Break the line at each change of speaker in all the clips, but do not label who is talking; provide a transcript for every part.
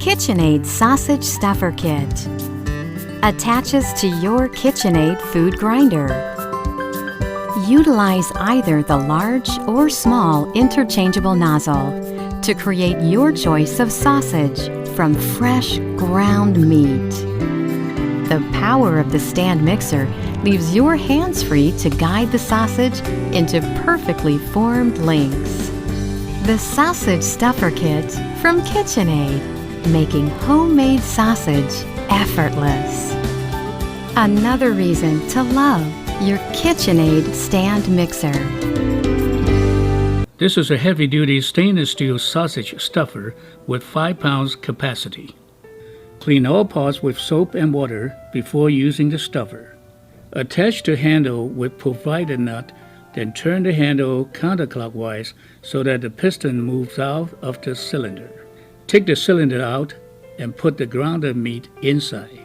KitchenAid Sausage Stuffer Kit. Attaches to your KitchenAid food grinder. Utilize either the large or small interchangeable nozzle to create your choice of sausage from fresh ground meat. The power of the stand mixer leaves your hands free to guide the sausage into perfectly formed links. The Sausage Stuffer Kit from KitchenAid, making homemade sausage effortless. Another reason to love your KitchenAid stand mixer.
This is a heavy-duty stainless steel sausage stuffer with 5 pounds capacity. Clean all parts with soap and water before using the stuffer. Attach the handle with provided nut, then turn the handle counterclockwise so that the piston moves out of the cylinder. Take the cylinder out and put the grounded meat inside.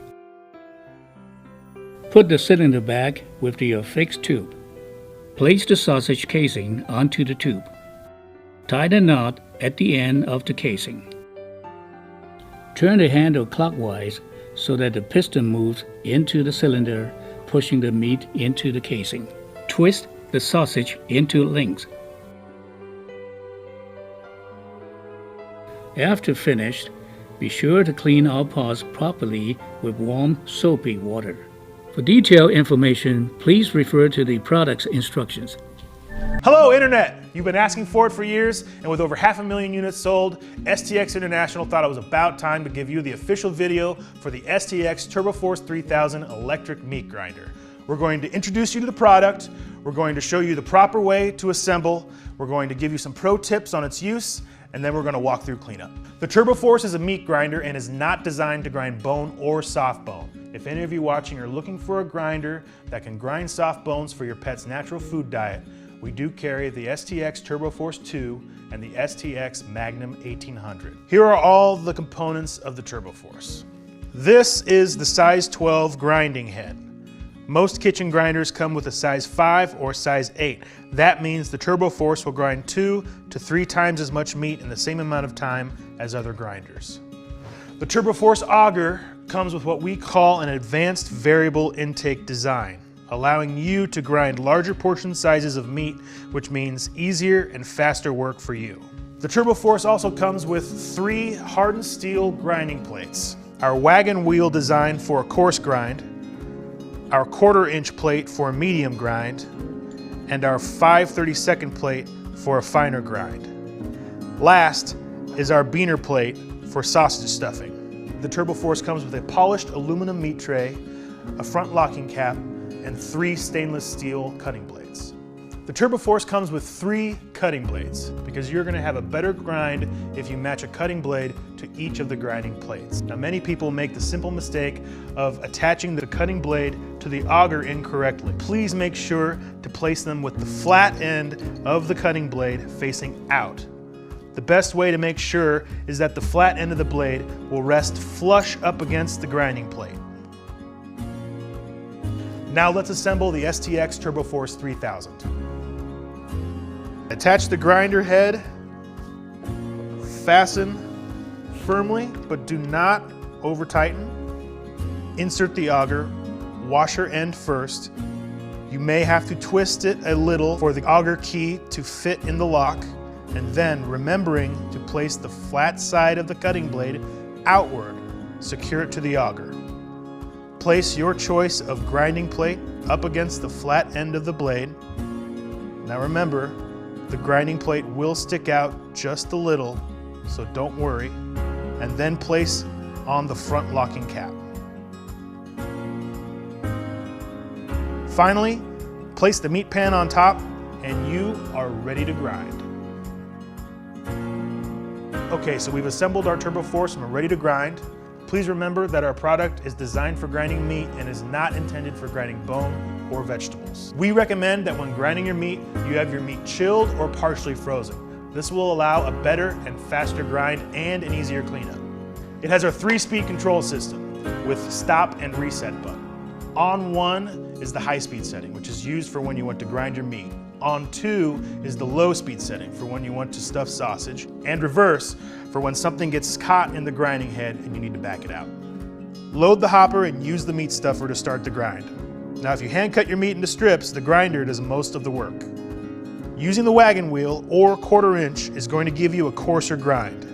Put the cylinder back with the affixed tube. Place the sausage casing onto the tube. Tie the knot at the end of the casing. Turn the handle clockwise so that the piston moves into the cylinder, pushing the meat into the casing. Twist the sausage into lengths. After finished, be sure to clean all parts properly with warm, soapy water. For detailed information, please refer to the product's instructions.
Hello, Internet! You've been asking for it for years, and with over 500,000 units sold, STX International thought it was about time to give you the official video for the STX Turboforce 3000 electric meat grinder. We're going to introduce you to the product, we're going to show you the proper way to assemble, we're going to give you some pro tips on its use, and then we're going to walk through cleanup. The Turboforce is a meat grinder and is not designed to grind bone or soft bone. If any of you watching are looking for a grinder that can grind soft bones for your pet's natural food diet, we do carry the STX Turboforce 2 and the STX Magnum 1800. Here are all the components of the Turboforce. This is the size 12 grinding head. Most kitchen grinders come with a size 5 or size 8. That means the Turboforce will grind 2 to 3 times as much meat in the same amount of time as other grinders. The Turboforce auger comes with what we call an advanced variable intake design, allowing you to grind larger portion sizes of meat, which means easier and faster work for you. The Turboforce also comes with 3 hardened steel grinding plates. Our wagon wheel design for a coarse grind, our 1/4 inch plate for a medium grind, and our 5/32 plate for a finer grind. Last is our beaner plate for sausage stuffing. The Turboforce comes with a polished aluminum meat tray, a front locking cap, and 3 stainless steel cutting blades. The Turboforce comes with 3 cutting blades because you're going to have a better grind if you match a cutting blade to each of the grinding plates. Now, many people make the simple mistake of attaching the cutting blade to the auger incorrectly. Please make sure to place them with the flat end of the cutting blade facing out. The best way to make sure is that the flat end of the blade will rest flush up against the grinding plate. Now let's assemble the STX Turboforce 3000. Attach the grinder head, fasten firmly, but do not over tighten. Insert the auger, washer end first. You may have to twist it a little for the auger key to fit in the lock, and then remembering to place the flat side of the cutting blade outward, secure it to the auger. Place your choice of grinding plate up against the flat end of the blade. Now remember, the grinding plate will stick out just a little, so don't worry, and then place on the front locking cap. Finally, place the meat pan on top and you are ready to grind. Okay, so we've assembled our Turboforce and we're ready to grind. Please remember that our product is designed for grinding meat and is not intended for grinding bone or vegetables. We recommend that when grinding your meat, you have your meat chilled or partially frozen. This will allow a better and faster grind and an easier cleanup. It has our 3-speed control system with stop and reset button. On 1 is the high-speed setting, which is used for when you want to grind your meat. On 2 is the low speed setting for when you want to stuff sausage, and reverse for when something gets caught in the grinding head and you need to back it out. Load the hopper and use the meat stuffer to start the grind. Now if you hand cut your meat into strips, the grinder does most of the work. Using the wagon wheel or 1/4 inch is going to give you a coarser grind.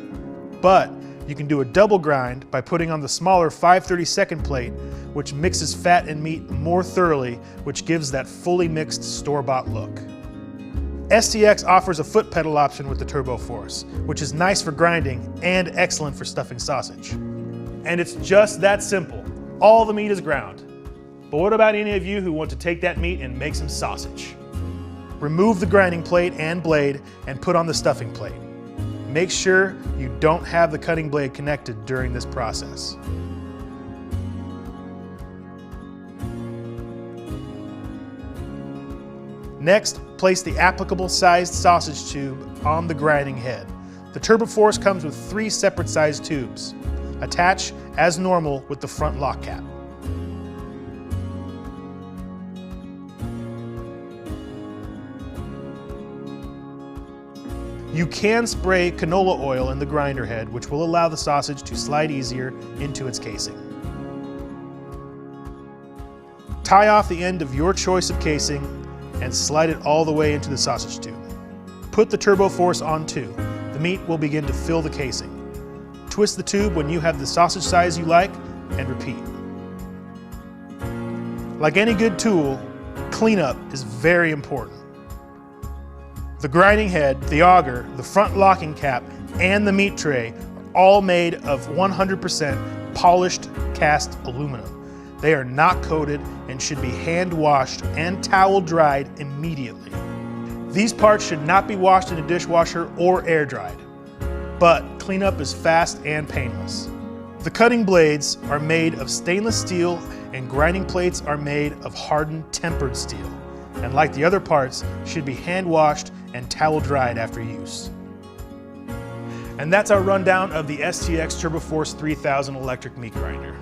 But you can do a double grind by putting on the smaller 5/32 plate, which mixes fat and meat more thoroughly, which gives that fully mixed store-bought look. STX offers a foot pedal option with the Turboforce, which is nice for grinding and excellent for stuffing sausage. And it's just that simple. All the meat is ground. But what about any of you who want to take that meat and make some sausage? Remove the grinding plate and blade and put on the stuffing plate. Make sure you don't have the cutting blade connected during this process. Next, place the applicable sized sausage tube on the grinding head. The Turboforce comes with 3 separate sized tubes. Attach as normal with the front lock cap. You can spray canola oil in the grinder head, which will allow the sausage to slide easier into its casing. Tie off the end of your choice of casing and slide it all the way into the sausage tube. Put the Turboforce on 2. The meat will begin to fill the casing. Twist the tube when you have the sausage size you like and repeat. Like any good tool, cleanup is very important. The grinding head, the auger, the front locking cap, and the meat tray are all made of 100% polished cast aluminum. They are not coated and should be hand washed and towel dried immediately. These parts should not be washed in a dishwasher or air dried, but cleanup is fast and painless. The cutting blades are made of stainless steel and grinding plates are made of hardened tempered steel, and like the other parts, should be hand washed and towel dried after use. And that's our rundown of the STX Turboforce 3000 electric meat grinder.